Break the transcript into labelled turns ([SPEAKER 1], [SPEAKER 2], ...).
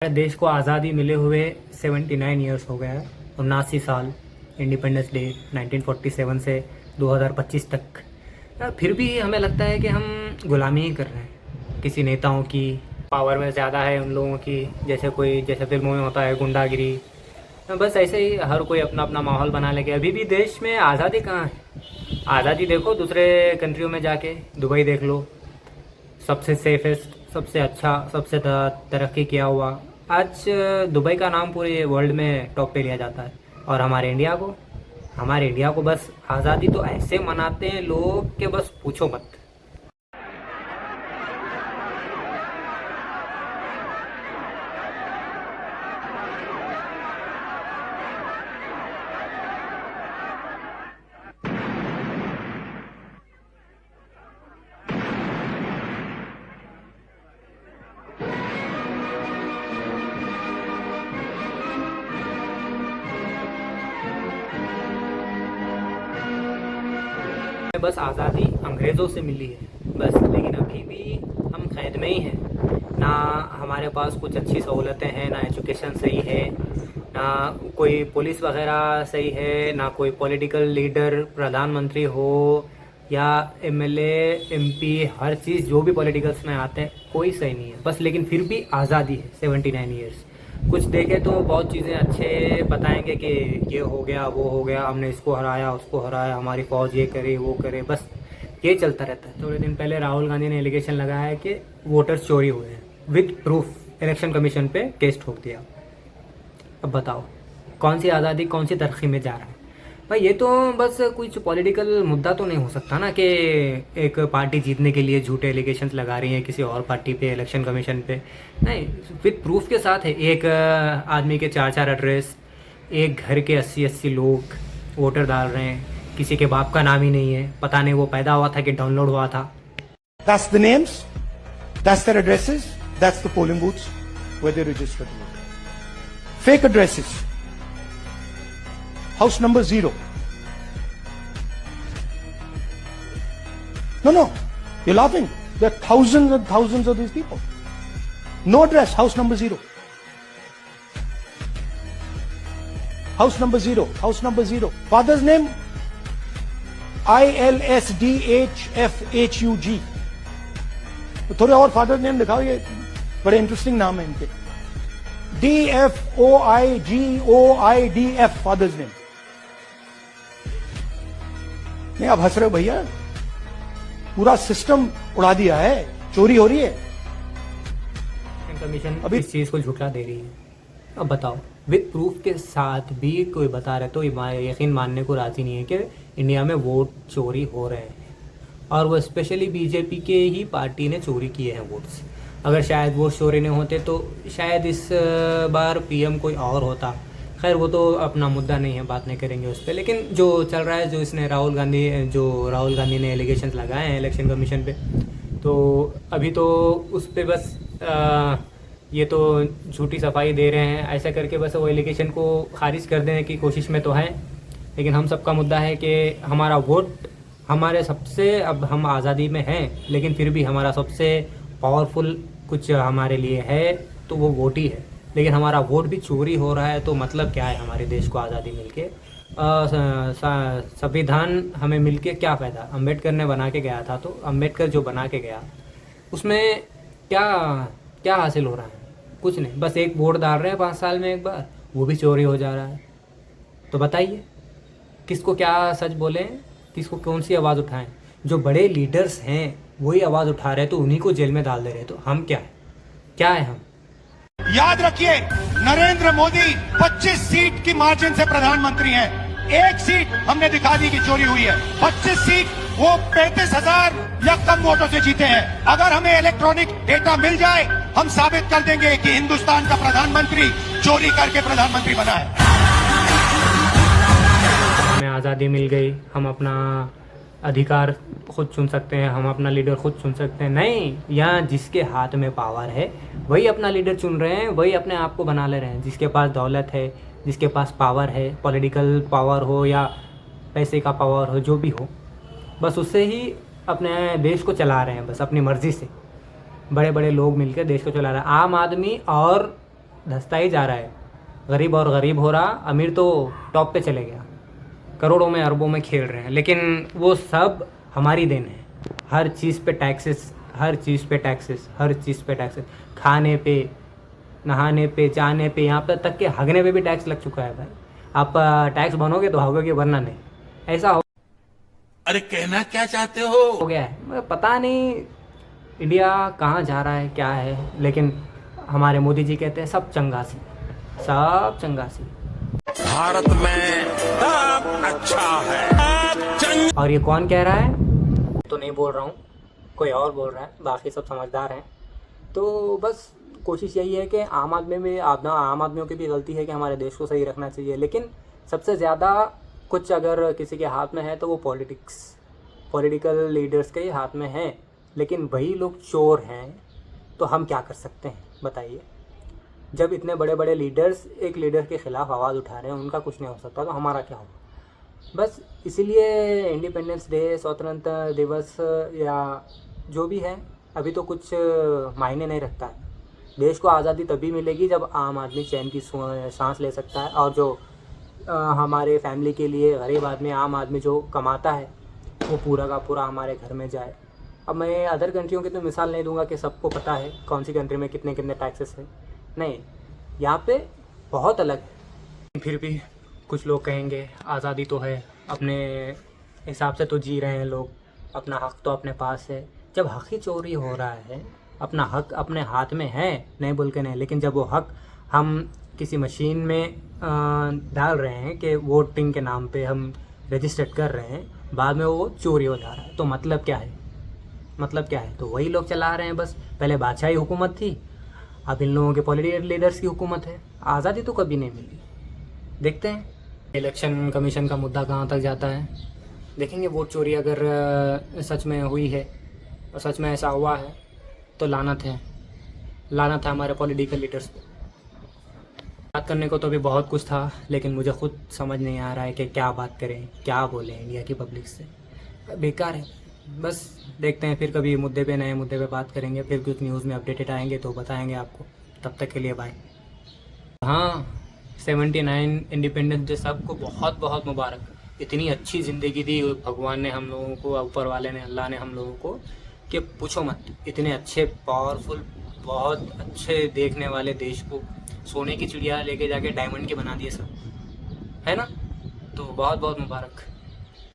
[SPEAKER 1] हमारे देश को आज़ादी मिले हुए 79 ईयर्स हो गया है। 79 साल इंडिपेंडेंस डे 1947 से 2025 तक। यार फिर भी हमें लगता है कि हम गुलामी ही कर रहे हैं किसी नेताओं की। पावर में ज़्यादा है उन लोगों की, जैसे फिल्मों में होता है गुंडागिरी। बस ऐसे ही हर कोई अपना अपना माहौल बना लेके। अभी भी देश में आज़ादी कहाँ है? आज़ादी देखो दूसरे कंट्रियों में जाके, दुबई देख लो, सबसे सेफेस्ट, सबसे अच्छा, सबसे तरक्की किया हुआ। आज दुबई का नाम पूरे वर्ल्ड में टॉप पे लिया जाता है। और हमारे इंडिया को बस आज़ादी तो ऐसे मनाते हैं लोग कि बस पूछो मत। बस आज़ादी अंग्रेज़ों से मिली है बस, लेकिन अभी भी हम कैद में ही हैं। ना हमारे पास कुछ अच्छी सहूलतें हैं, ना एजुकेशन सही है, ना कोई पुलिस वगैरह सही है, ना कोई पॉलिटिकल लीडर, प्रधानमंत्री हो या एमएलए, एमपी, हर चीज़ जो भी पॉलिटिकल्स में आते हैं कोई सही नहीं है बस। लेकिन फिर भी आज़ादी है 79 ईयर्स। कुछ देखें तो बहुत चीज़ें अच्छे बताएंगे कि ये हो गया, वो हो गया, हमने इसको हराया, उसको हराया, हमारी फ़ौज ये करे, वो करे, बस ये चलता रहता है। थोड़े दिन पहले राहुल गांधी ने एलिगेशन लगाया है कि वोटर्स चोरी हुए हैं, विद प्रूफ इलेक्शन कमीशन पे केस ठोक दिया। अब बताओ कौन सी आज़ादी, कौन सी तरक्की में जा रहा है भाई? ये तो बस कुछ पॉलिटिकल मुद्दा तो नहीं हो सकता ना कि एक पार्टी जीतने के लिए झूठे एलिगेशंस लगा रही है किसी और पार्टी पे, इलेक्शन कमीशन पे। नहीं, विद प्रूफ के साथ है। एक आदमी के 4 एड्रेस, एक घर के 80 लोग वोटर डाल रहे हैं, किसी के बाप का नाम ही नहीं है, पता नहीं वो पैदा हुआ था कि डाउनलोड हुआ था।
[SPEAKER 2] That's the names, that's their addresses, that's the polling booths where they registered. Fake addresses. House number 0. No, you're laughing. There are thousands and thousands of these people. No address, house number 0. House number 0, house number 0. Father's name? ILSDHFHUG. तो थोड़े और father name दिखाओ, ये बड़े interesting नाम है इनके। DFOIGOIDF father's name. नहीं, आप हंस रहे हो भैया, पूरा सिस्टम उड़ा दिया है, चोरी हो रही है।
[SPEAKER 1] कमीशन अभी इस चीज़ को झुठला दे रही है। अब बताओ, विद प्रूफ के साथ भी कोई बता रहे तो यकीन मानने को राजी नहीं है कि इंडिया में वोट चोरी हो रहे हैं। और वो स्पेशली बीजेपी के ही पार्टी ने चोरी किए हैं वोट्स। अगर शायद वोट चोरी नहीं होते तो शायद इस बार पीएम कोई और होता। खैर वो तो अपना मुद्दा नहीं है, बात नहीं करेंगे उस पर। लेकिन जो चल रहा है, जो राहुल गांधी ने एलिगेशंस लगाए हैं इलेक्शन कमीशन पे, तो अभी तो उस पर बस ये तो झूठी सफाई दे रहे हैं। ऐसा करके बस वो एलिगेशन को खारिज कर देने की कोशिश में तो है। लेकिन हम सबका मुद्दा है कि हमारा वोट हमारे सबसे, अब हम आज़ादी में हैं लेकिन फिर भी हमारा सबसे पावरफुल कुछ हमारे लिए है तो वो वोट ही है। लेकिन हमारा वोट भी चोरी हो रहा है तो मतलब क्या है? हमारे देश को आज़ादी मिलके, संविधान हमें मिलके क्या फ़ायदा? अम्बेडकर ने बना के गया था, तो अम्बेडकर जो बना के गया उसमें क्या हासिल हो रहा है? कुछ नहीं, बस एक वोट डाल रहे हैं 5 साल में एक बार, वो भी चोरी हो जा रहा है। तो बताइए किसको क्या सच बोलें, किसको कौन सी आवाज़ उठाएं? जो बड़े लीडर्स हैं वही आवाज़ उठा रहे हैं तो उन्हीं को जेल में डाल दे रहे हैं। तो हम क्या है हम?
[SPEAKER 2] याद रखिए, नरेंद्र मोदी 25 सीट की मार्जिन से प्रधानमंत्री हैं। एक सीट हमने दिखा दी कि चोरी हुई है। 25 सीट वो 35,000 या कम वोटों से जीते हैं। अगर हमें इलेक्ट्रॉनिक डेटा मिल जाए, हम साबित कर देंगे कि हिंदुस्तान का प्रधानमंत्री चोरी करके प्रधानमंत्री बना है।
[SPEAKER 1] हमें आज़ादी मिल गई, हम अपना अधिकार खुद चुन सकते हैं, हम अपना लीडर खुद चुन सकते हैं। नहीं, यहाँ जिसके हाथ में पावर है वही अपना लीडर चुन रहे हैं, वही अपने आप को बना ले रहे हैं। जिसके पास दौलत है, जिसके पास पावर है, पॉलिटिकल पावर हो या पैसे का पावर हो, जो भी हो, बस उससे ही अपने देश को चला रहे हैं, बस अपनी मर्ज़ी से। बड़े बड़े लोग मिलकर देश को चला रहे हैं। आम आदमी और धंसता ही जा रहा है। गरीब और गरीब हो रहा, अमीर तो टॉप पे चले गया, करोड़ों में अरबों में खेल रहे हैं। लेकिन वो सब हमारी देन है। हर चीज़ पे टैक्सेस, हर चीज़ पे टैक्सेस, हर चीज़ पे टैक्सेस, खाने पे, नहाने पे, जाने पे, यहाँ पर तक के हगने पे भी टैक्स लग चुका है भाई। आप टैक्स बनोगे तो हगोगे, वरना नहीं। ऐसा
[SPEAKER 3] अरे कहना क्या चाहते हो?
[SPEAKER 1] हो गया है। मतलब पता नहीं इंडिया कहाँ जा रहा है, क्या है। लेकिन हमारे मोदी जी कहते हैं सब चंगासी, सब चंगासी।
[SPEAKER 3] भारत में सब अच्छा है, सब चंगा।
[SPEAKER 1] और ये कौन कह रहा है तो नहीं बोल रहा हूँ, कोई और बोल रहा है, बाकी सब समझदार हैं। तो बस कोशिश यही है कि आम आदमियों की भी गलती है कि हमारे देश को सही रखना चाहिए। लेकिन सबसे ज़्यादा कुछ अगर किसी के हाथ में है तो वो पॉलिटिकल लीडर्स के ही हाथ में है। लेकिन वही लोग चोर हैं, तो हम क्या कर सकते हैं बताइए। जब इतने बड़े बड़े लीडर्स एक लीडर के ख़िलाफ़ आवाज़ उठा रहे हैं, उनका कुछ नहीं हो सकता, तो हमारा क्या होगा। बस इसीलिए इंडिपेंडेंस डे, स्वतंत्रता दिवस या जो भी है, अभी तो कुछ मायने नहीं रखता है। देश को आज़ादी तभी मिलेगी जब आम आदमी चैन की सांस ले सकता है, और जो हमारे फैमिली के लिए गरीब आदमी, आम आदमी जो कमाता है, वो पूरा का पूरा हमारे घर में जाए। अब मैं अदर कंट्रियों की तो मिसाल नहीं दूंगा कि सबको पता है कौन सी कंट्री में कितने कितने टैक्सेस है, नहीं, यहाँ पे बहुत अलग है। फिर भी कुछ लोग कहेंगे आज़ादी तो है, अपने हिसाब से तो जी रहे हैं लोग, अपना हक तो अपने पास है। जब हक ही चोरी हो रहा है, अपना हक अपने हाथ में है, नहीं बोल के नहीं, लेकिन जब वो हक हम किसी मशीन में डाल रहे हैं कि वोटिंग के नाम पे हम रजिस्टर्ड कर रहे हैं, बाद में वो चोरी हो जा रहा है, तो मतलब क्या है, मतलब क्या है। तो वही लोग चला रहे हैं बस। पहले बादशाही हुकूमत थी, अब इन लोगों के पॉलिटिकल लीडर्स की हुकूमत है। आज़ादी तो कभी नहीं मिली। देखते हैं इलेक्शन कमीशन का मुद्दा कहाँ तक जाता है, देखेंगे। वोट चोरी अगर सच में हुई है और सच में ऐसा हुआ है तो लानत है, लानत है हमारे पॉलिटिकल लीडर्स पे। बात करने को तो भी बहुत कुछ था, लेकिन मुझे खुद समझ नहीं आ रहा है कि क्या बात करें, क्या बोलें इंडिया की पब्लिक से। बेकार है। बस देखते हैं, फिर कभी मुद्दे पे, नए मुद्दे पे बात करेंगे, फिर कुछ न्यूज़ में अपडेटेड आएंगे तो बताएंगे आपको। तब तक के लिए बाय। हाँ, 79 इंडिपेंडेंस डे सबको बहुत बहुत मुबारक। इतनी अच्छी ज़िंदगी दी भगवान ने हम लोगों को, ऊपर वाले ने, अल्लाह ने हम लोगों को, कि पूछो मत। इतने अच्छे, पावरफुल, बहुत अच्छे देखने वाले देश को सोने की चिड़िया लेके जाके डायमंड के बना दिए सब, है ना। तो बहुत बहुत मुबारक।